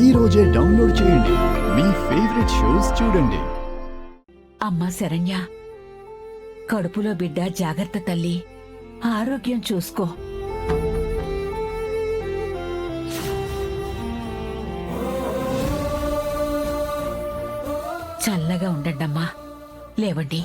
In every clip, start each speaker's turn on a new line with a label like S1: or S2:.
S1: ఈ రోజే డౌన్లోడ్ చేయండి. మీ ఫేవరెట్ షోస్ చూడండి.
S2: అమ్మా శరణ్య, కడుపులో బిడ్డ జాగ్రత్త తల్లి, ఆరోగ్యం చూసుకో. చల్లగా ఉండండమ్మా. లేవండి.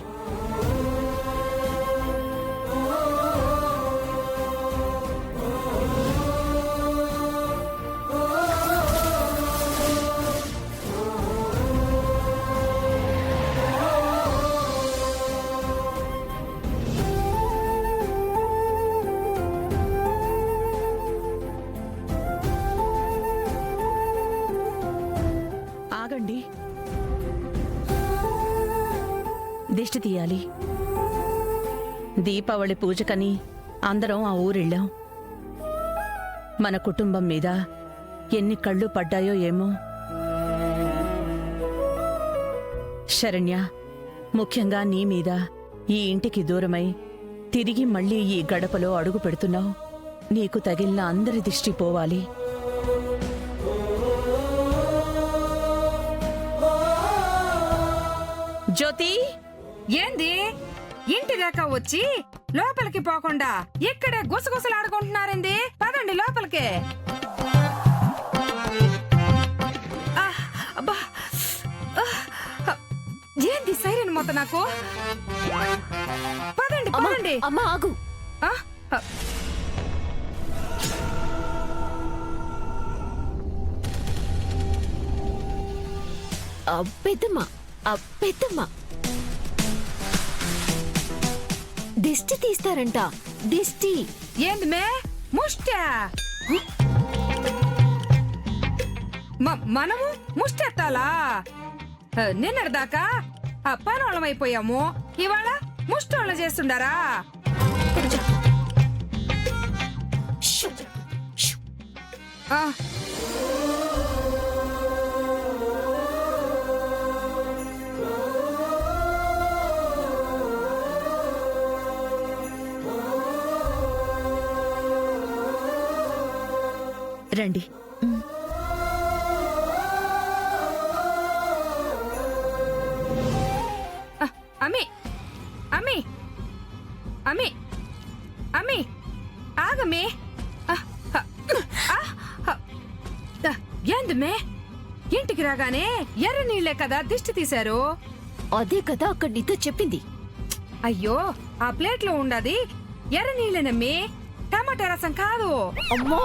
S3: ఆగండి. దిష్టి తీయాలి. దీపావళి పూజకని అందరం ఆ ఊరెళ్ళాం. మన కుటుంబం మీద ఎన్ని కళ్ళు పడ్డాయో ఏమో. శరణ్య, ముఖ్యంగా నీ మీద ఈ ఇంటికి దూరమై తిరిగి మళ్ళీ ఈ గడపలో అడుగు పెడుతున్నావు. నీకు తగిలిన అందరి దిష్టి పోవాలి. జ్యోతి,
S4: ఏంది ఇంటి దాకా వచ్చి లోపలికి పోకుండా ఇక్కడే గుసగుసలాడుకుంటున్నారేంది? పదండి లోపలికి. అబ్బా, ఏంది సైరన్ మొత్తం నాకు? పదండి పదండి.
S5: అమ్మా ఆగు. పెద్దమ్మ, పెద్దమ్మ, దిష్టి తీస్తారంట. దిష్టి
S4: ఏంది మే ముష్ట? మనము ముష్టెత్తాలా? నిన్నటిదాకా పనోళమైపోయాము, ఇవాళ ముష్టోళ్ళ చేస్తుండారా?
S3: రండి.
S4: అమ్మి అమ్మి అమ్మి అమ్మి ఆగమ్మి. ఏందమ్మే, ఇంటికి రాగానే ఎర్ర నీళ్లే కదా దిష్టి తీశారు?
S5: అదే కదా అక్కడ నీతో చెప్పింది.
S4: అయ్యో, ఆ ప్లేట్ లో ఉండది ఎర్ర నీళ్ళేనమ్మి, టమాటా రసం కాదు.
S5: అమ్మో,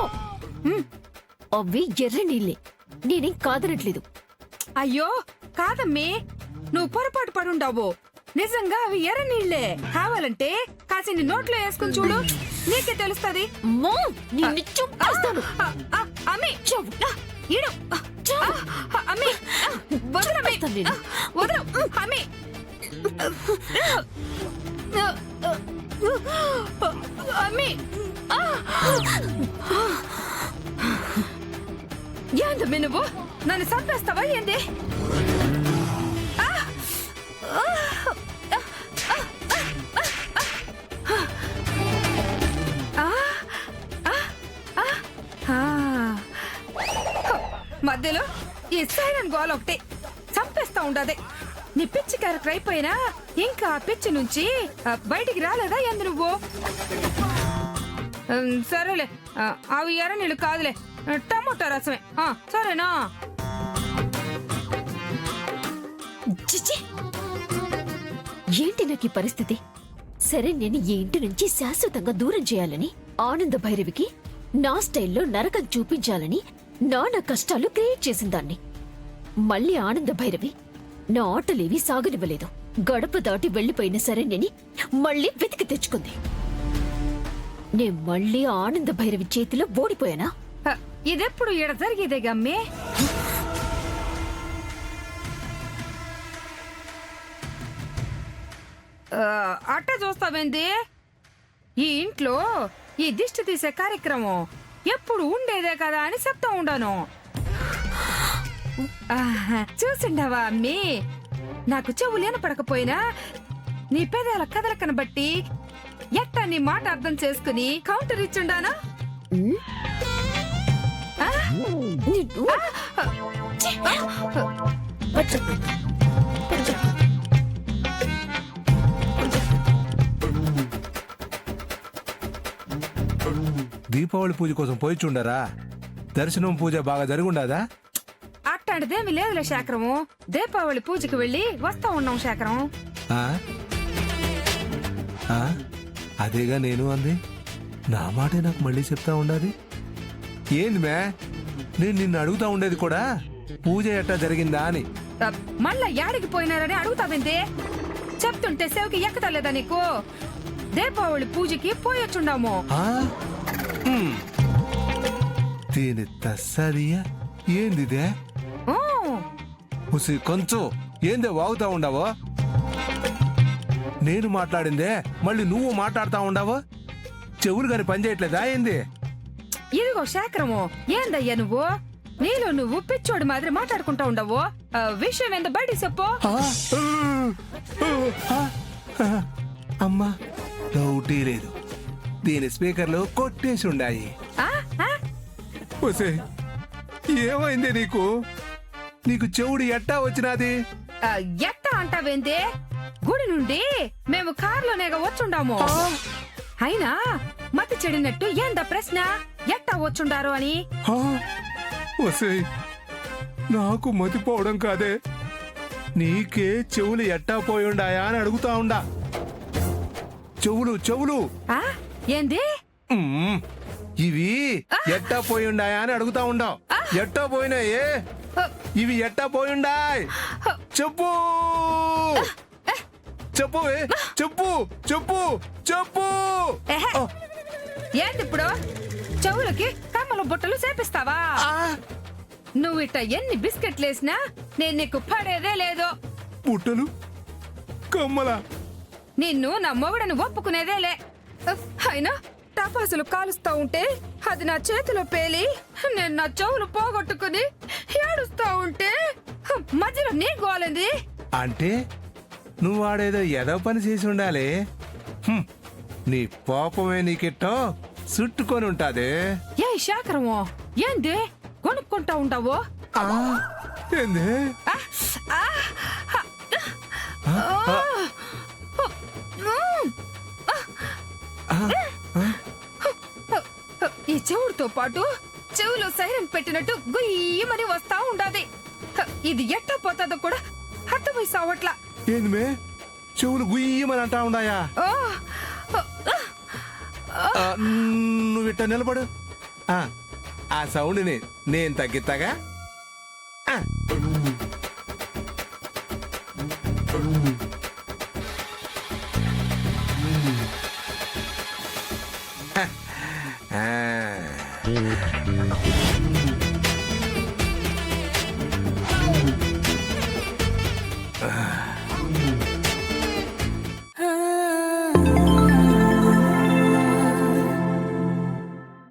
S5: అవి ఎర్ర నీళ్ళే, నేనేం కాదనట్లేదు.
S4: అయ్యో కాదమ్మి, నువ్వు పొరపాటు పడుండావు. నిజంగా అవి ఎర్ర నీళ్లే. కావాలంటే కాసిని నోట్లో వేసుకుని చూడు, నీకే తెలుస్తది. అమ్మి ఈడు, అమ్మి వదలమ్మి, వదలు అమ్మి. అమ్మి ఏందమ్మి, నువ్వు నన్ను చంపేస్తావా ఏంది? మధ్యలో ఈ సైరన్ గోల ఒకటి చంపేస్తా ఉండదే. నీ పిచ్చి క్యారెక్టర్ అయిపోయినా ఇంకా పిచ్చి నుంచి బయటికి రాలేదా ఏంది నువ్వు? సరేలే, అవి ఎర్ర నీళ్ళు కాదులే, టమోటా రసమే. సరేనా?
S5: చిచి, ఏంటి నాకు ఈ పరిస్థితి? సరే, నేను ఈ ఇంటి నుంచి శాశ్వతంగా దూరం చేయాలని, ఆనంద భైరవికి నా స్టైల్లో నరకం చూపించాలని నానా కష్టాలు క్రియేట్ చేసిందాన్ని. మళ్ళీ ఆనంద భైరవి నా ఆటలేవి సాగనివ్వలేదు. గడప దాటి వెళ్లిపోయిన శరణ్యని మళ్ళీ వెతికి తెచ్చుకుంది. నే మళ్ళీ ఆనంద భైరవి చేతిలో ఓడిపోయానా?
S4: ఇదెప్పుడు ఈడ జరిగేదే గమ్మే. అట్ట చూస్తావేంది? ఈ ఇంట్లో ఈ దిష్టి తీసే కార్యక్రమం ఎప్పుడు ఉండేదే కదా అని చెప్తా ఉండాను. చూసిండవా అమ్మి? నాకు చెవులేన పడకపోయినా నీ పెదాల కదలకను బట్టి ఎట్టా నీ మాట అర్థం చేసుకుని కౌంటర్ ఇచ్చుండానా?
S5: నిన్ను ఛీ!
S6: దీపావళి పూజ కోసం పోయి చూడరా? దర్శనం పూజ బాగా జరుగుండాదా?
S4: అట్టాంటిదేమి లేదులే శేఖరము. దీపావళి పూజకి వెళ్ళి వస్తా ఉన్నాం శేఖరం.
S6: ఆ? ఆ? అదేగా నేను అంది. నా మాటే నాకు మళ్ళీ చెప్తా ఉండాది. ఏంది మే, నేను నిన్ను అడుగుతా ఉండేది కూడా పూజ ఎట్టా జరిగిందా అని.
S4: మళ్ళా యాడికి పోయినారని అడుగుతావింది. చెప్తుంటే సేవకి ఎక్కతలేదా నీకు? దీపావళి పూజకి పోయొచ్చుండాము.
S6: ఆ? హ్మ్. దీని తస్సదియా ఏందిదే?
S4: ఊ,
S6: ఉసి కొంచెం ఏందే వాగుతా ఉండావో? నేను మాట్లాడిందే మళ్ళీ నువ్వు మాట్లాడుతా ఉండావో? చెవులు గాని పని చేయట్లేదా ఏంది?
S4: ఇదిగో శేఖరము, ఏందయ్యా నువ్వు? నీలో నువ్వు పిచ్చోడి మాదిరి మాట్లాడుకుంటా ఉండవు. విషయం ఏందో బయటికి చెప్పు.
S6: అమ్మా డౌటీ లేదు, దీని స్పీకర్లు కొట్టేసి ఉండాయి.
S4: ఆ, ఆ,
S6: ఒసే ఏమైంది నీకు? నీకు చెవుడు ఎట్టా వచ్చినాది?
S4: ఎట్టా అంటావేంది? గుడి నుండి మేము కారులోనేగా వచ్చుండాము. అయినా మతి చెడినట్టు ఏందా ప్రశ్న? ఎట్టా వచ్చుండారు అని.
S6: ఒసే నాకు మతిపోవడం కాదే, నీకే చెవులు ఎట్టా పోయి ఉండాయా అని అడుగుతా ఉండా. చెవులు చెవులు
S4: ఆ, ఏంది?
S6: మ్మ్. ఇవి ఎట్టా పోయి ఉండాయా అని అడుగుతా ఉండావు. ఎట్టా పోయినాయే? ఇవి ఎట్టా పోయి ఉండాయ్? చెప్పు చెప్పు చెప్పు చెప్పు చెప్పు.
S4: ఎహె. ఏంది ఇప్పుడు? చెవులకి కమ్మల బుట్టలు చేపిస్తావా? నువ్వు ఇట్ట ఎన్ని బిస్కెట్లు వేసినా నేను నీకు పడేదే లేదు.
S6: బుట్టలు కమ్మల
S4: నిన్ను నా మొగుడని ఒప్పుకునేదేలే. అయినా టపాసులు కాలుస్తా ఉంటే అది నా చేతిలో పేలి నేను నా చెవులు పోగొట్టుకుని ఏడుస్తా ఉంటే మధ్యలో నీ గోలింది.
S6: అంటే నువ్వు వాడేదో ఏదో పని చేసి ఉండాలి. హ్మ్. నీ పాపమే నీకెట్టో చుట్టుకొని ఉంటాదే.
S4: ఏ శాకరమో, ఏంది కొనుక్కుంటా ఉంటావు?
S6: ఆ, ఏంది?
S4: ఈ చెవుడితో పాటు చెవులో సైరన్ పెట్టినట్టు గుయ్యమని వస్తా ఉండాది. ఇది ఎట్టా పోతాదో కూడా అర్థమై సావట్లా.
S6: ఏంది మే, చెవులు గుయ్యమని అంటా ఉండాయా?
S4: ఓ,
S6: నువ్వు ఇట్ట నిలబడు. ఆ సౌండ్ని నేను తగ్గిస్తాగా. ఆ.